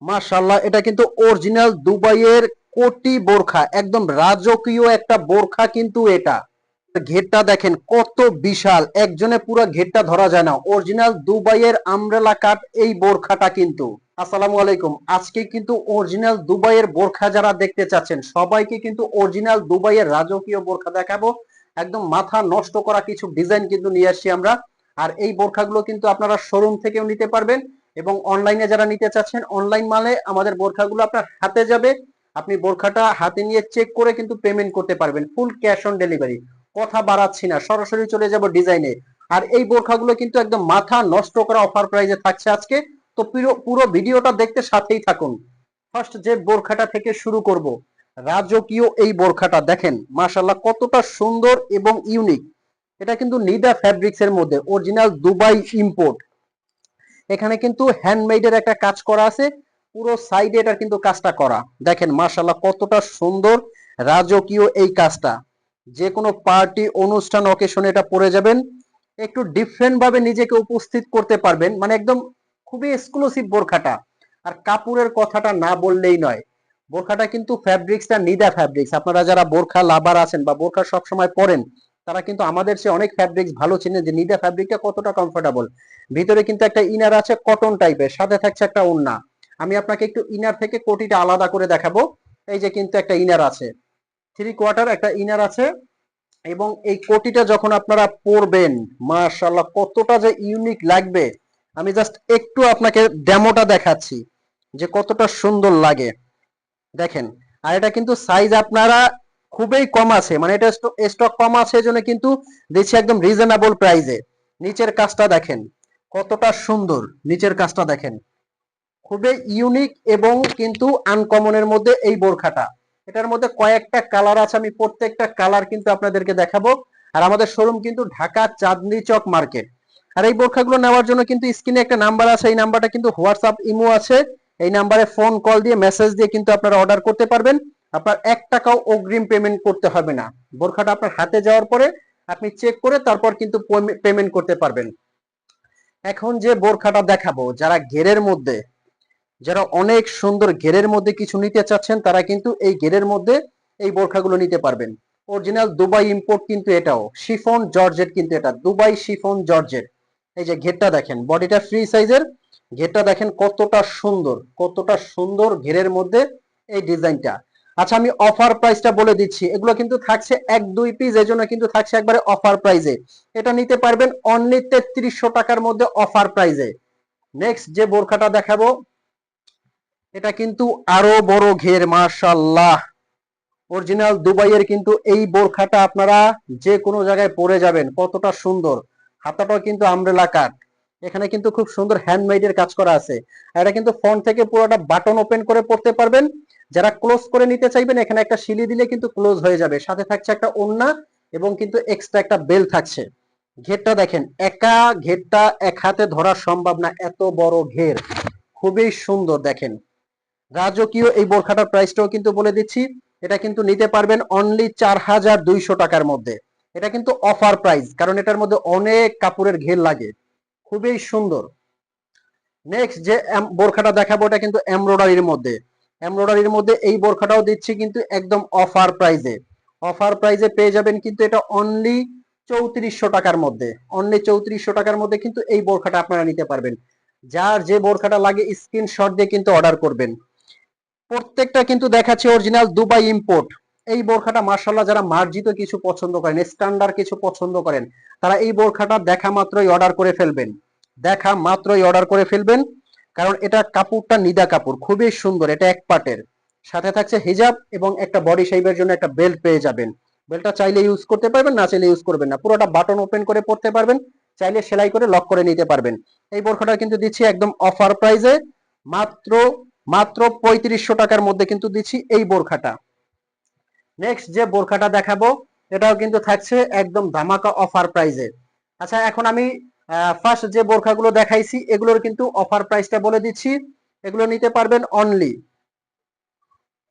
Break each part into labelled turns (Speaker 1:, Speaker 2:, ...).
Speaker 1: মাশাআল্লাহ, এটা কিন্তু অরিজিনাল দুবাইয়ের কোটি বোরখা, একদম রাজকীয় একটা বোরখা কিন্তু এটা। ঘেরটা দেখেন কত বিশাল, একজনে পুরো ঘেরটা ধরা যায় না। অরিজিনাল দুবাইয়ের আমব্রেলা কাট এই বোরখাটা কিন্তু। আসসালামু আলাইকুম। আজকে কিন্তু অরিজিনাল দুবাইয়ের বোরখা যারা দেখতে চাচ্ছেন সবাইকে কিন্তু অরিজিনাল দুবাইয়ের রাজকীয় বোরখা দেখাবো। একদম মাথা নষ্ট করা কিছু ডিজাইন কিন্তু নিয়ে আসছি আমরা। আর এই বোরখাগুলো কিন্তু আপনারা শোরুম থেকেও নিতে পারবেন এবং অনলাইনে যারা নিতে চাচ্ছেন অনলাইন মালে আমাদের বোরখাগুলো আপনার হাতে যাবে। আপনি বোরখাটা হাতে নিয়ে চেক করে কিন্তু পেমেন্ট করতে পারবেন, ফুল ক্যাশ অন ডেলিভারি। কথা বাড়াচ্ছি না, সরাসরি চলে যাব ডিজাইনে। আর এই বোরখাগুলো কিন্তু একদম মাথা নষ্ট করা অফার প্রাইজে থাকছে আজকে। তো পুরো পুরো ভিডিওটা দেখতে সাথেই থাকুন। ফার্স্ট যে বোরখাটা থেকে শুরু করব, রাজকীয় এই বোরখাটা দেখেন মাশাআল্লাহ কতটা সুন্দর এবং ইউনিক। এটা কিন্তু নিদা ফ্যাব্রিক্স এর মধ্যে অরিজিনাল দুবাই ইম্পোর্ট। এখানে কিন্তু হ্যান্ডমেডের একটা কাজ করা আছে, পুরো সাইডে এটা কিন্তু কাজটা করা। দেখেন মাশাআল্লাহ কতটা সুন্দর রাজকীয় এই কাজটা। যে কোনো পার্টি অনুষ্ঠান অকেশনে এটা পরে যাবেন, একটু ডিফারেন্ট ভাবে নিজেকে উপস্থিত করতে পারবেন, মানে একদম খুবই এক্সক্লুসিভ বোরখাটা। আর কাপড়ের কথাটা না বললেই নয়, বোরখাটা কিন্তু ফ্যাব্রিক্সটা নিদা ফ্যাব্রিক্স। আপনারা যারা বোরখা লাভার আছেন বা বোরখা সবসময় পরেন তারা কিন্তু আমাদের চেয়ে অনেক ফ্যাব্রিক্স ভালো চিনেন যে নিদা ফ্যাব্রিকটা কতটা কমফোর্টেবল। ভিতরে কিন্তু একটা ইনার আছে কটন টাইপের, সাথে থাকছে একটা ওড়না। আমি আপনাকে একটু ইনার থেকে কোটিটা আলাদা করে দেখাবো। এই যে কিন্তু একটা ইনার আছে, 3/4 একটা ইনার আছে। এবং এই কোটিটা যখন আপনারা পরবেন মাশাআল্লাহ কতটা যে ইউনিক লাগবে। আমি জাস্ট একটু আপনাকে ডেমোটা দেখাচ্ছি যে কতটা সুন্দর লাগে। দেখেন, আর এটা কিন্তু সাইজ আপনারা খুবই কম আছে, মানে এটা স্টক কম আছে এজন্য কিন্তু দিচ্ছি একদম রিজনেবল প্রাইসে। নিচের কাজটা দেখেন কতটা সুন্দর, নিচের কাজটা দেখেন খুবই ইউনিক এবং কিন্তু আনকমনের মধ্যে এই বোরখাটা। এটার মধ্যে কয়েকটা কালার আছে, আমি প্রত্যেকটা কালার কিন্তু আপনাদেরকে দেখাবো। আর আমাদের শোরুম কিন্তু ঢাকা চাঁদনী চক মার্কেট। আর এই বোরখাগুলো নেওয়ার জন্য কিন্তু স্ক্রিনে একটা নাম্বার আছে, এই নাম্বারটা কিন্তু হোয়াটসঅ্যাপ ইমো আছে। এই নাম্বারে ফোন কল দিয়ে মেসেজ দিয়ে কিন্তু আপনারা অর্ডার করতে পারবেন। আপনার 1 টাকাও অগ্রিম পেমেন্ট করতে হবে না। বোরখাটা আপনার হাতে যাওয়ার পরে আপনি চেক করে তারপর কিন্তু পেমেন্ট করতে পারবেন। এখন যে বোরখাটা দেখাবো, যারা ঘেরের মধ্যে, যারা অনেক সুন্দর ঘেরের মধ্যে কিছু নিতে চাচ্ছেন তারা কিন্তু এই ঘেরের মধ্যে এই বোরখাগুলো নিতে পারবেন। অরিজিনাল দুবাই ইম্পোর্ট কিন্তু এটাও, শিফন জর্জেট কিন্তু এটা, দুবাই শিফন জর্জেট। এই যে ঘেরটা দেখেন, বডিটা ফ্রি সাইজের, ঘেরটা দেখেন কতটা সুন্দর, কতটা সুন্দর ঘেরের মধ্যে এই ডিজাইনটা। আচ্ছা আমি অফার প্রাইসটা বলে দিচ্ছি, এগুলো কিন্তু থাকছে 1-2 পিস, এই জন্য কিন্তু থাকছে একবারে অফার প্রাইজে। এটা নিতে পারবেন অনলি 3300 টাকার মধ্যে অফার প্রাইজে। নেক্সট যে বোরখাটা দেখাবো, এটা কিন্তু আরো বড় ঘের মাশাআল্লাহ। অরিজিনাল দুবাইয়ের কিন্তু এই বোরখাটা আপনারা যে কোনো জায়গায় পরে যাবেন, কতটা সুন্দর। হাতাটাও কিন্তু আমব্রেলা কাট, এখানে কিন্তু খুব সুন্দর হ্যান্ডমেডের কাজ করা আছে। আর এটা কিন্তু ফ্রন্ট থেকে পুরোটা বাটন ওপেন করে পড়তে পারবেন। যারা ক্লোজ করে নিতে চাইবেন এখানে একটা সিলি দিলে কিন্তু ক্লোজ হয়ে যাবে, সাথে থাকছে একটা ওড়না এবং কিন্তু এক্সট্রা একটা বেল থাকছে। ঘেরটা দেখেন, একা ঘেরটা এক হাতে ধরা সম্ভব না, এত বড় ঘের, খুবই সুন্দর। দেখেন রাজকীয় এই বোরখাটার প্রাইসটাও কিন্তু বলে দিচ্ছি, এটা কিন্তু নিতে পারবেন অনলি 4200 টাকার মধ্যে। এটা কিন্তু অফার প্রাইস, কারণ এটার মধ্যে অনেক কাপড়ের ঘের লাগে, খুবই সুন্দর। নেক্সট যে বোরখাটা দেখাবো এটা কিন্তু এমব্রয়ডারির মধ্যে। এমব্রয়ডারির মধ্যে এই বোরখাটাও দিচ্ছি কিন্তু একদম অফার প্রাইজে। অফার প্রাইজে পেয়ে যাবেন কিন্তু এটা অনলি 3400 টাকার মধ্যে। অনলি 3400 টাকার মধ্যে কিন্তু এই বোরখাটা আপনারা নিতে পারবেন। যার যে বোরখাটা লাগে স্ক্রিনশট দিয়ে কিন্তু অর্ডার করবেন। প্রত্যেকটা কিন্তু দেখাচ্ছে অরিজিনাল দুবাই ইম্পোর্ট। এই বোরখাটা মার্শাল্লাহ যারা মার্জিত কিছু পছন্দ করেন, স্ট্যান্ডার্ড কিছু পছন্দ করেন, তারা এই বোরখাটা দেখা মাত্রই অর্ডার করে ফেলবেন। দেখা মাত্রই অর্ডার করে ফেলবেন, কারণ এটা কাপড়টা নিদা কাপড়, খুবই সুন্দর। এটা এক পাটের, সাথে থাকছে হিজাব এবং একটা বডি শেপের জন্য একটা বেল্ট পেয়ে যাবেন। বেল্টটা চাইলে ইউজ করতে পারবেন, না চাইলে ইউজ করবেন না, পুরোটা বাটন ওপেন করে পড়তে পারবেন, চাইলে সেলাই করে লক করে নিতে পারবেন। এই বোরখাটা কিন্তু দিচ্ছি একদম অফার প্রাইজে, মাত্র মাত্র 3500 টাকার মধ্যে কিন্তু দিচ্ছি এই বোরখাটা। নেক্সট যে বোরখাটা দেখাবো এটাও কিন্তু থাকছে একদম ধামাকা অফার প্রাইজে। আচ্ছা এখন আমি ফার্স্ট যে বোরখাগুলো দেখাইছি এগুলোর কিন্তু অফার প্রাইসটা বলে দিচ্ছি। এগুলো নিতে পারবেন অনলি,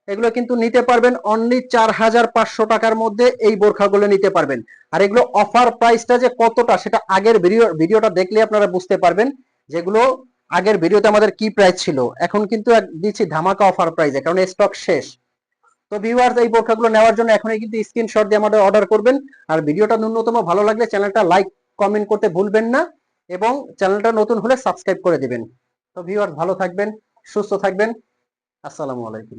Speaker 1: এগুলো কিন্তু নিতে পারবেন অনলি 4500 টাকার মধ্যে এই বোরখাগুলো নিতে পারবেন। আর এগুলো অফার প্রাইসটা যে কতটা সেটা আগের ভিডিওটা দেখলে আপনারা বুঝতে পারবেন, যেগুলো আগের ভিডিওতে আমাদের কি প্রাইস ছিল, এখন কিন্তু দিচ্ছি ধামাকা অফার প্রাইসে, কারণ স্টক শেষ। তো ভিউয়ার্স, এই বোরখাগুলো নেওয়ার জন্য এখনই কিন্তু স্ক্রিনশট দিয়ে আমাদের অর্ডার করবেন। আর ভিডিওটা ন্যূনতম ভালো লাগলে চ্যানেলটা লাইক কমেন্ট করতে ভুলবেন না, এবং চ্যানেলটা নতুন হলে সাবস্ক্রাইব করে দিবেন। তো ভিউয়ার্স, ভালো থাকবেন, সুস্থ থাকবেন। আসসালামু আলাইকুম।